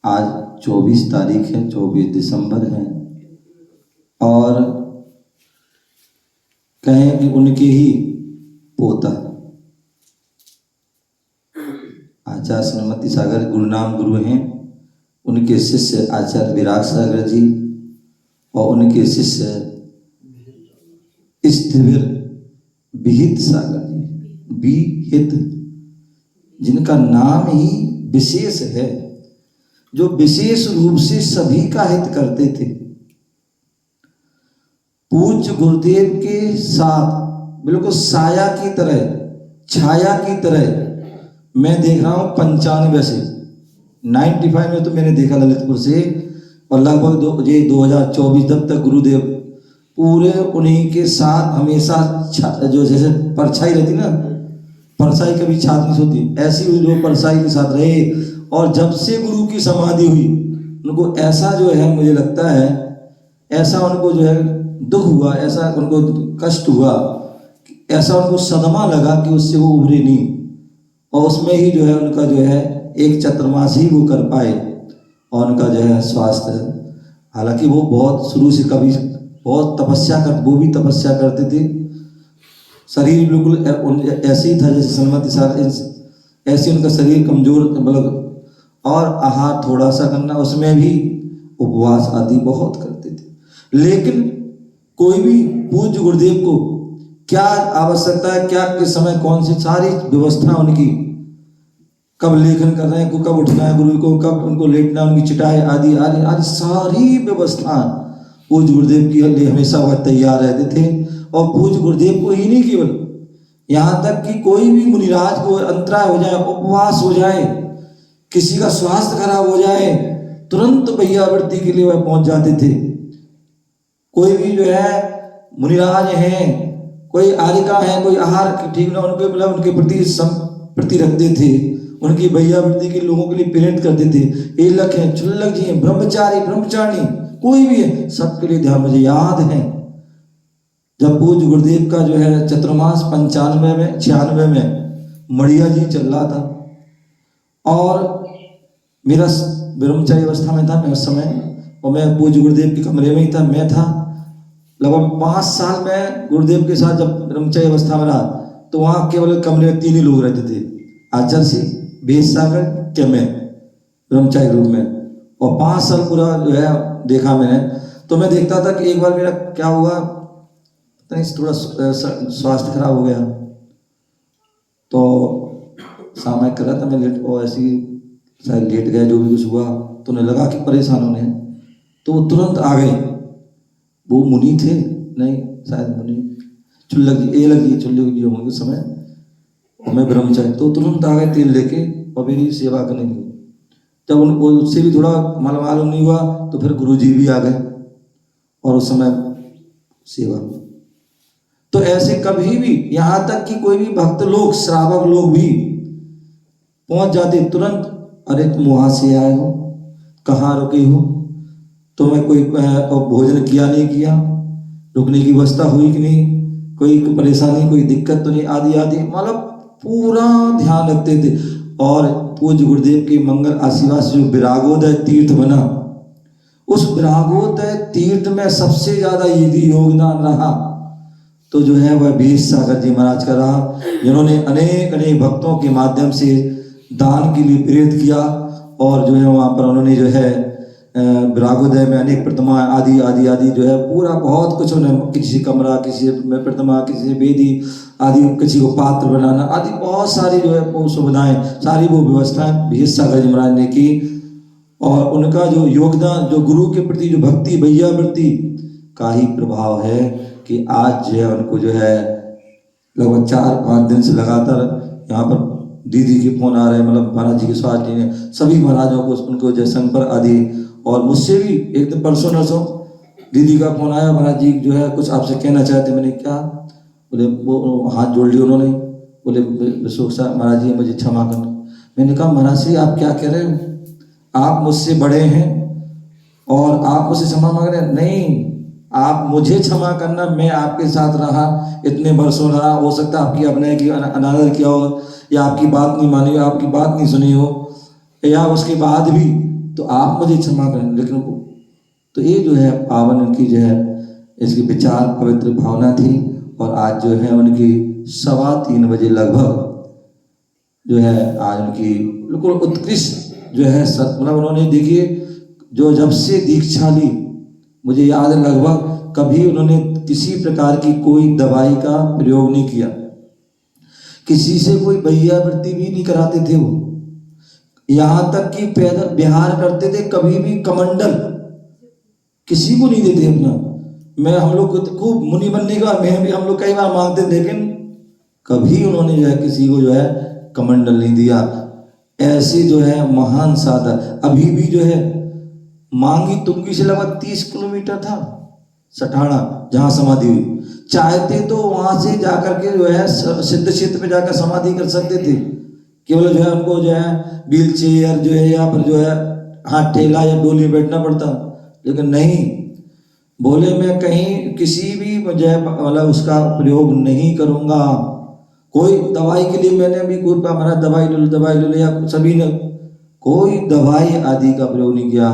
आज 24 तारीख है, 24 दिसंबर है और कहें कि उनके ही पोता आचार्य श्रीमती सागर गुरुनाम गुरु हैं। उनके शिष्य आचार्य विराग सागर जी और उनके शिष्य स्थिर विहित सागर जी, विहित, जिनका नाम ही विशेष है, जो विशेष रूप से सभी का हित करते थे। पूज्य गुरुदेव के साथ बिल्कुल साया की तरह, छाया की तरह मैं देख रहा हूं 95 से 95 में तो मैंने देखा ललितपुर से, और लगभग 2024 तक गुरुदेव पूरे उन्हीं के साथ हमेशा जो जैसे परछाई रहती ना, परछाई कभी छात नहीं होती, ऐसी वो परछाई के साथ रहे। और जब से गुरु की समाधि हुई उनको ऐसा जो है, मुझे लगता है ऐसा उनको जो है दुख हुआ, ऐसा उनको कष्ट हुआ, ऐसा उनको सदमा लगा कि उससे वो उभरे नहीं, और उसमें ही जो है उनका जो है एक चतुर्मास ही वो कर पाए और उनका जो है स्वास्थ्य, हालांकि वो बहुत शुरू से कभी बहुत तपस्या कर, वो भी तपस्या करते थे, शरीर बिल्कुल ऐसे ही था जैसे श्रीमती सागर, ऐसे उनका शरीर कमजोर, मतलब और आहार थोड़ा सा करना, उसमें भी उपवास आदि बहुत करते थे। लेकिन कोई भी पूज्य गुरुदेव को क्या आवश्यकता है, क्या किस समय कौन सी सारी व्यवस्था उनकी, कब लेखन कर रहे हैं, कब उठना है गुरु को, कब उनको लेटना, उनकी चिटाई आदि आदि आदि सारी व्यवस्था पूज्य गुरुदेव के लिए हमेशा वह तैयार रहते थे। और पूज्य गुरुदेव को ही नहीं, केवल यहाँ तक कि कोई भी मुनिराज को अंतराय हो जाए, उपवास हो जाए, किसी का स्वास्थ्य खराब हो जाए, तुरंत भैयावृत्ति के लिए वह पहुंच जाते थे। कोई भी जो है मुनिराज हैं, कोई आरिका है, कोई आहार ठीक ना, उनके मतलब उनके प्रति रखते थे, उनकी भैयावृत्ति के लोगों के लिए प्रेरित करते थे। एलक हैं, छुल्लक जी हैं, ब्रह्मचारी ब्रह्मचारी कोई भी है, सबके लिए ध्यान। मुझे याद है जब पूज्य गुरुदेव का जो है चतुर्मास 96 में मड़िया जी चल रहा था और मेरा ब्रह्मचारी अवस्था में था मैं उस समय, और मैं पूज्य गुरुदेव के कमरे में ही था। मैं था लगभग 5 साल में गुरुदेव के साथ जब ब्रह्मचारी अवस्था में रहा, तो वहाँ केवल कमरे में 3 ही लोग रहते थे, आचार्य श्री वेद सागर के मैं ब्रह्मचारी रूप में, और 5 साल पूरा जो है देखा मैंने। तो मैं देखता था कि एक बार मेरा क्या हुआ, पता नहीं थोड़ा स्वास्थ्य खराब हो गया, तो सामयिक कर रहा था मैं, लेट और ऐसे ही शायद लेट गया, जो भी कुछ हुआ, तो उन्हें लगा कि परेशान होने हैं, तो वो तुरंत आ गए। वो मुनि थे, नहीं शायद मुनि, चुल्लक जी चुल्लक जी होंगे उस समय, और मैं ब्रह्मचारी, तो तुरंत आ गए तेल लेके और मेरी सेवा करने लगे। जब उनको उससे भी थोड़ा मालूम नहीं हुआ, तो फिर गुरु जी भी आ गए और उस समय सेवा। तो ऐसे कभी भी, यहाँ तक कि कोई भी भक्त लोग, श्रावक लोग भी पहुंच जाते तुरंत, अरे तुम वहां से आए हो, कहाँ रुके हो, तुम्हें कोई भोजन किया नहीं किया, रुकने की व्यवस्था हुई कि नहीं, कोई परेशानी कोई दिक्कत तो नहीं, आदि आदि, मतलब पूरा ध्यान रखते थे। और पूज्य गुरुदेव के मंगल आशीर्वाद से जो विरागोदय तीर्थ बना, उस विरागोदय तीर्थ में सबसे ज्यादा यदि योगदान रहा तो जो है वह वेद सागर जी महाराज का रहा, जिन्होंने अनेक अनेक भक्तों के माध्यम से दान के लिए प्रेरित किया, और जो है वहाँ पर उन्होंने जो है विरागोदय में अनेक प्रतिमा आदि आदि आदि जो है पूरा बहुत कुछ, उन्होंने किसी कमरा, किसी में प्रतिमा, किसी वेदी आदि, किसी को पात्र बनाना आदि, बहुत सारी जो है वो सुविधाएं, सारी वो व्यवस्थाएं वेद सागर जी महाराज ने की। और उनका जो योगदान, जो गुरु के प्रति जो भक्ति भैयावृत्ति का ही प्रभाव है कि आज जो है उनको जो है लगभग 4-5 दिन से लगातार यहाँ पर दीदी के फोन आ रहे हैं, मतलब महाराज जी के स्वास्थ्य ने सभी महाराजों को, उनको जय संपर आदि, और मुझसे भी एक दिन परसों नरसों दीदी का फोन आया, महाराज जी जो है कुछ आपसे कहना चाहते। मैंने क्या, बोले वो हाथ जोड़ लिए उन्होंने, बोले विशोक साहब महाराज जी मुझे क्षमा करना। मैंने कहा महाराज जी आप क्या कह रहे हो, आप मुझसे बड़े हैं और आप मुझसे क्षमा मांग रहे हैं? नहीं, आप मुझे क्षमा करना, मैं आपके साथ रहा, इतने वर्षों रहा, हो सकता है आपकी अपने की अनादर किया हो, या आपकी बात नहीं मानी हो, आपकी बात नहीं सुनी हो, या उसके बाद भी तो आप मुझे क्षमा करें। लेकिन तो ये जो है पावन उनकी जो है इसकी विचार पवित्र भावना थी। और आज जो है उनकी 3:15 बजे लगभग जो है आज उनकी बिल्कुल उत्कृष्ट जो है मतलब उन्होंने देखिए जो जब से दीक्षा ली, मुझे याद है लगभग कभी उन्होंने किसी प्रकार की कोई दवाई का प्रयोग नहीं किया, किसी से कोई वैयावृत्ति भी नहीं कराते थे वो, यहाँ तक कि पैदल विहार करते थे, कभी भी कमंडल किसी को नहीं देते अपना। मैं हम लोग खूब मुनि बनने का मैं भी हम लोग कई बार मांगते, लेकिन कभी उन्होंने जो है किसी को जो है कमंडल नहीं दिया। ऐसे जो है महान साधक अभी भी जो है मांगी तुंगी से लगभग 30 किलोमीटर था सठाड़ा जहाँ समाधि हुई, चाहते तो वहां से जाकर के जो है सिद्ध क्षेत्र पे जाकर समाधि कर सकते थे, केवल जो है उनको जो है व्हील चेयर जो है या फिर जो है हाथ ठेला या डोली बैठना पड़ता, लेकिन नहीं, बोले मैं कहीं किसी भी जो है मतलब उसका प्रयोग नहीं करूंगा। कोई दवाई के लिए मैंने भी कोई हमारा दवाई ले लो या सभी ने कोई दवाई आदि का प्रयोग नहीं किया।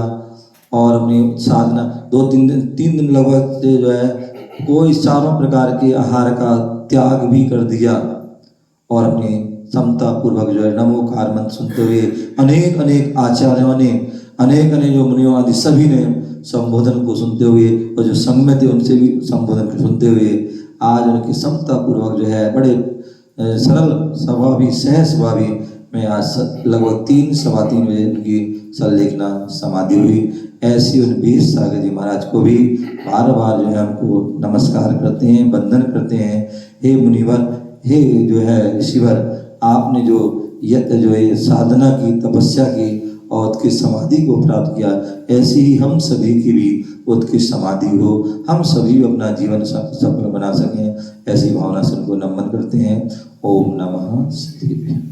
और अपनी साधना 3 दिन लगभग जो है कोई चारों प्रकार के आहार का त्याग भी कर दिया और अपनी समता पूर्वक जो है नमोकार मंत्र सुनते हुए अनेक आचार्यों ने अनेक जो मुनियों आदि सभी ने संबोधन को सुनते हुए और जो संग में थे उनसे भी संबोधन को सुनते हुए आज उनकी समता पूर्वक जो है बड़े सरल स्वभावी सहज स्वभावी में आज लगभग 3-3:15 बजे उनकी सल्लेखना समाधि हुई। ऐसी उन वीर सागर जी महाराज को भी बार बार जो है हमको नमस्कार करते हैं, वंदन करते हैं। हे मुनिवर, हे जो है ऋषिवर, आपने जो ये साधना की तपस्या की और उत्कृष्ट समाधि को प्राप्त किया, ऐसी ही हम सभी की भी उत्कृष्ट समाधि हो, हम सभी अपना जीवन सफल बना सकें, ऐसी भावना से उनको नमन करते हैं। ओम नमः शिवाय।